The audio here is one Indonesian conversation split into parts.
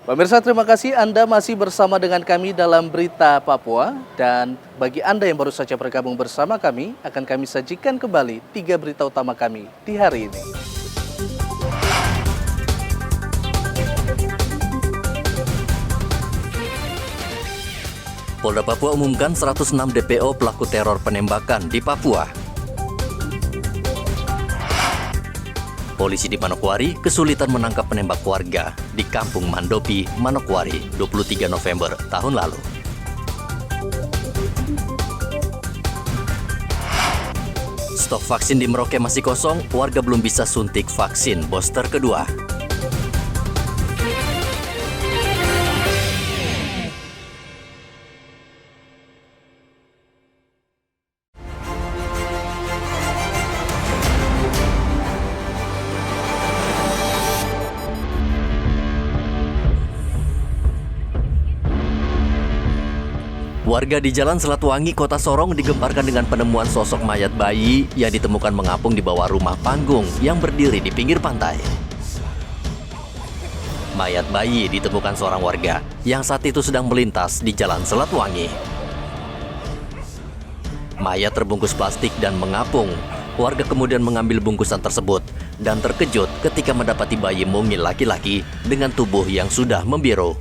Pemirsa, terima kasih Anda masih bersama dengan kami dalam Berita Papua. Dan bagi Anda yang baru saja bergabung bersama kami, akan kami sajikan kembali 3 berita utama kami di hari ini. Polda Papua umumkan 106 DPO pelaku teror penembakan di Papua. Polisi di Manokwari kesulitan menangkap penembak warga di Kampung Mandopi, Manokwari, 23 November tahun lalu. Stok vaksin di Merauke masih kosong, warga belum bisa suntik vaksin booster kedua. Warga di Jalan Selatwangi, Kota Sorong digemparkan dengan penemuan sosok mayat bayi yang ditemukan mengapung di bawah rumah panggung yang berdiri di pinggir pantai. Mayat bayi ditemukan seorang warga yang saat itu sedang melintas di Jalan Selatwangi. Mayat terbungkus plastik dan mengapung. Warga kemudian mengambil bungkusan tersebut dan terkejut ketika mendapati bayi mungil laki-laki dengan tubuh yang sudah membiru.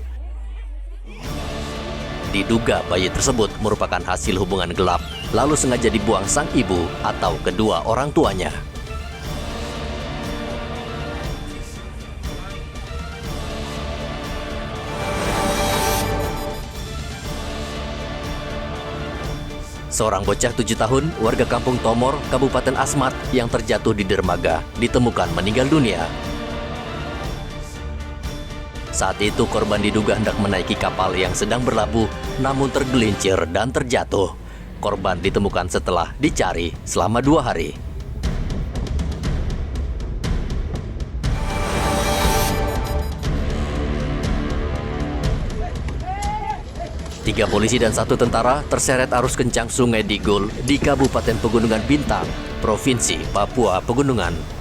Diduga bayi tersebut merupakan hasil hubungan gelap, lalu sengaja dibuang sang ibu atau kedua orang tuanya. Seorang bocah 7 tahun, warga Kampung Tomor, Kabupaten Asmat yang terjatuh di dermaga, ditemukan meninggal dunia. Saat itu korban diduga hendak menaiki kapal yang sedang berlabuh, namun tergelincir dan terjatuh. Korban ditemukan setelah dicari selama 2 hari. Tiga polisi dan 1 tentara terseret arus kencang Sungai Digul di Kabupaten Pegunungan Bintang, Provinsi Papua Pegunungan.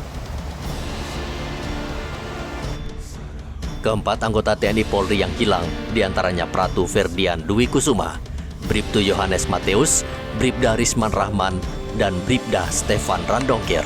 Keempat anggota TNI Polri yang hilang, diantaranya Pratu Ferdian Dwi Kusuma, Bribtu Yohanes Mateus, Bribda Risman Rahman, dan Bribda Stefan Randongkir.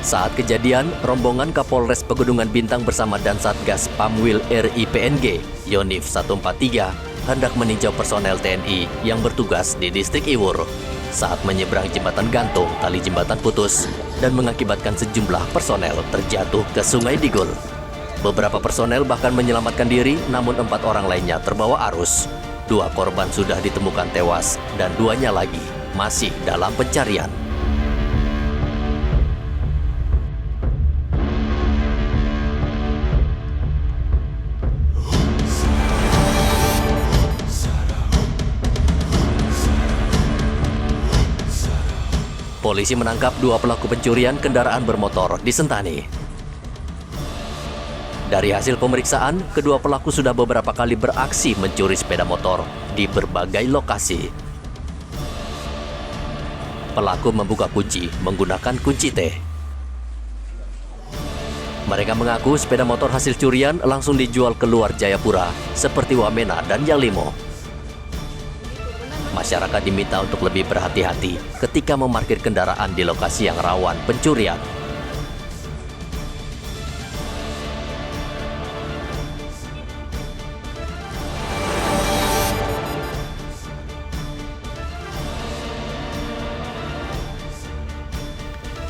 Saat kejadian, rombongan Kapolres Pegunungan Bintang bersama Dansatgas Pamwil RI PNG, Yonif 143, hendak meninjau personel TNI yang bertugas di distrik Iwur. Saat menyeberang jembatan gantung, tali jembatan putus dan mengakibatkan sejumlah personel terjatuh ke Sungai Digul. Beberapa personel bahkan menyelamatkan diri, namun 4 orang lainnya terbawa arus. 2 korban sudah ditemukan tewas dan 2-nya lagi masih dalam pencarian. Polisi menangkap 2 pelaku pencurian kendaraan bermotor di Sentani. Dari hasil pemeriksaan, kedua pelaku sudah beberapa kali beraksi mencuri sepeda motor di berbagai lokasi. Pelaku membuka kunci menggunakan kunci T. Mereka mengaku sepeda motor hasil curian langsung dijual keluar Jayapura seperti Wamena dan Yalimo. Masyarakat diminta untuk lebih berhati-hati ketika memarkir kendaraan di lokasi yang rawan pencurian.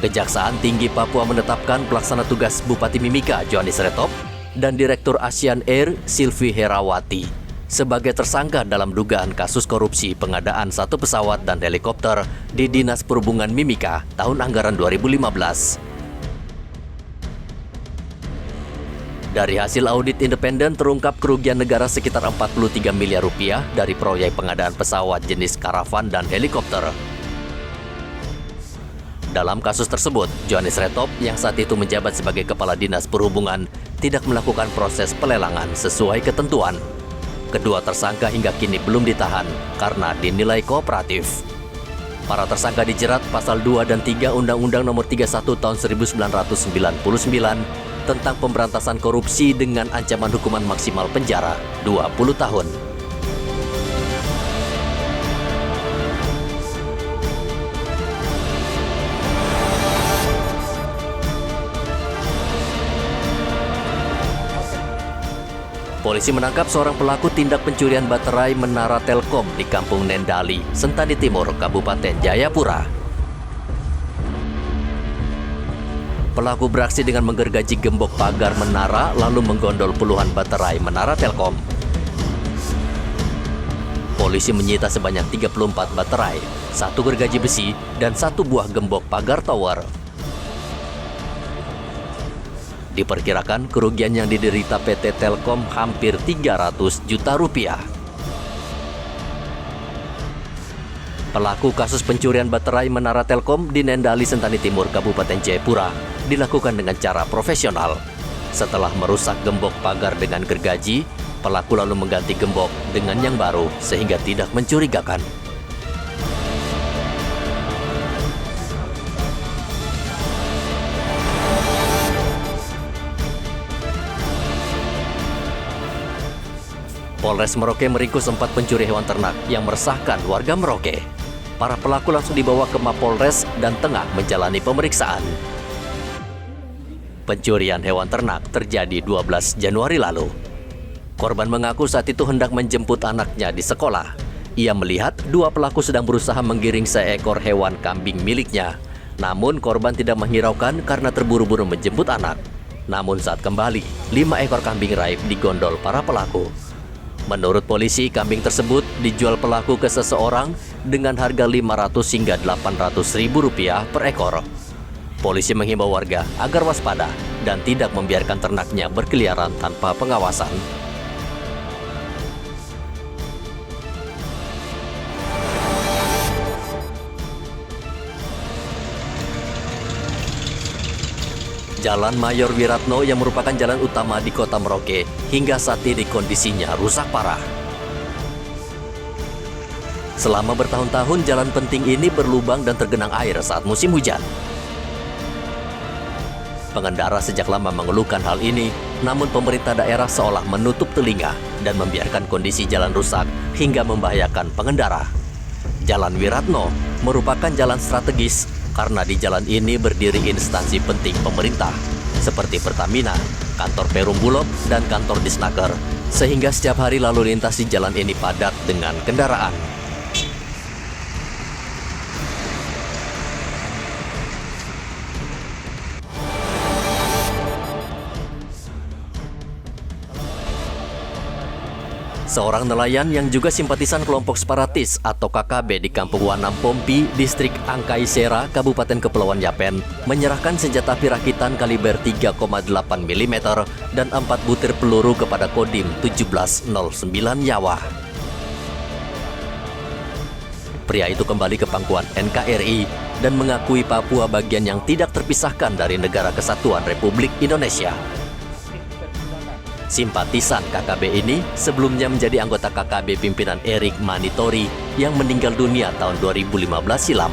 Kejaksaan Tinggi Papua menetapkan pelaksana tugas Bupati Mimika Johannes Retop dan Direktur Asian Air Silvi Herawati sebagai tersangka dalam dugaan kasus korupsi pengadaan 1 pesawat dan helikopter di Dinas Perhubungan Mimika tahun anggaran 2015. Dari hasil audit independen terungkap kerugian negara sekitar 43 miliar rupiah dari proyek pengadaan pesawat jenis karavan dan helikopter. Dalam kasus tersebut, Johannes Retop yang saat itu menjabat sebagai Kepala Dinas Perhubungan tidak melakukan proses pelelangan sesuai ketentuan. Kedua tersangka hingga kini belum ditahan karena dinilai kooperatif. Para tersangka dijerat pasal 2 dan 3 Undang-Undang Nomor 31 Tahun 1999 tentang pemberantasan korupsi dengan ancaman hukuman maksimal penjara 20 tahun. Polisi menangkap seorang pelaku tindak pencurian baterai menara Telkom di Kampung Nendali, Sentani Timur, Kabupaten Jayapura. Pelaku beraksi dengan menggergaji gembok pagar menara lalu menggondol puluhan baterai menara Telkom. Polisi menyita sebanyak 34 baterai, 1 gergaji besi, dan 1 buah gembok pagar tower. Diperkirakan kerugian yang diderita PT Telkom hampir 300 juta rupiah. Pelaku kasus pencurian baterai menara Telkom di Nendali, Sentani Timur, Kabupaten Jayapura dilakukan dengan cara profesional. Setelah merusak gembok pagar dengan gergaji, pelaku lalu mengganti gembok dengan yang baru sehingga tidak mencurigakan. Polres Merauke meringkus 4 pencuri hewan ternak yang meresahkan warga Merauke. Para pelaku langsung dibawa ke Mapolres dan tengah menjalani pemeriksaan. Pencurian hewan ternak terjadi 12 Januari lalu. Korban mengaku saat itu hendak menjemput anaknya di sekolah. Ia melihat 2 pelaku sedang berusaha menggiring seekor hewan kambing miliknya. Namun korban tidak menghiraukan karena terburu-buru menjemput anak. Namun saat kembali, 5 ekor kambing raib digondol para pelaku. Menurut polisi, kambing tersebut dijual pelaku ke seseorang dengan harga 500 hingga 800 ribu rupiah per ekor. Polisi menghimbau warga agar waspada dan tidak membiarkan ternaknya berkeliaran tanpa pengawasan. Jalan Mayor Wiratno yang merupakan jalan utama di kota Merauke hingga saat ini kondisinya rusak parah. Selama bertahun-tahun jalan penting ini berlubang dan tergenang air saat musim hujan. Pengendara sejak lama mengeluhkan hal ini, namun pemerintah daerah seolah menutup telinga dan membiarkan kondisi jalan rusak hingga membahayakan pengendara. Jalan Wiratno merupakan jalan strategis karena di jalan ini berdiri instansi penting pemerintah seperti Pertamina, kantor Perum Bulog, dan kantor Disnaker, sehingga setiap hari lalu lintas di jalan ini padat dengan kendaraan. Seorang nelayan yang juga simpatisan kelompok separatis atau KKB di Kampung Wanam Pompi, Distrik Angkai Sera, Kabupaten Kepulauan Yapen, menyerahkan senjata api rakitan kaliber 3,8 mm dan 4 butir peluru kepada Kodim 1709 Yawa. Pria itu kembali ke pangkuan NKRI dan mengakui Papua bagian yang tidak terpisahkan dari Negara Kesatuan Republik Indonesia. Simpatisan KKB ini sebelumnya menjadi anggota KKB pimpinan Erik Manitori yang meninggal dunia tahun 2015 silam.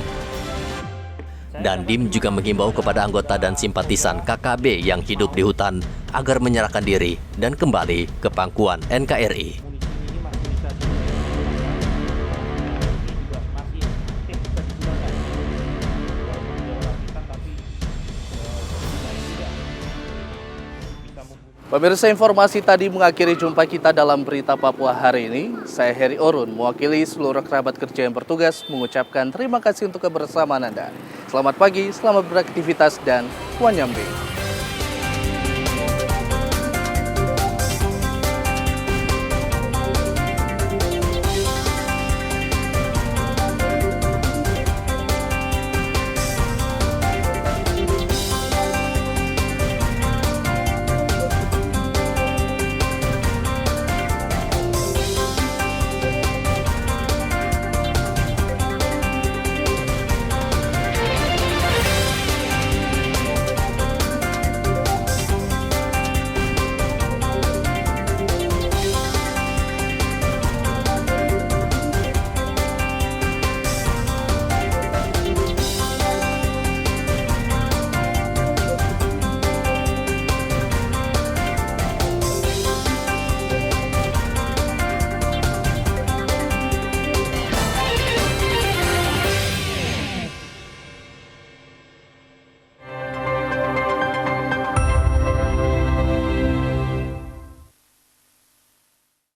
Dandim juga menghimbau kepada anggota dan simpatisan KKB yang hidup di hutan agar menyerahkan diri dan kembali ke pangkuan NKRI. Pemirsa, informasi tadi mengakhiri jumpa kita dalam Berita Papua hari ini. Saya Heri Orun, mewakili seluruh kerabat kerja yang bertugas, mengucapkan terima kasih untuk kebersamaan Anda. Selamat pagi, selamat beraktivitas, dan Wanyambe.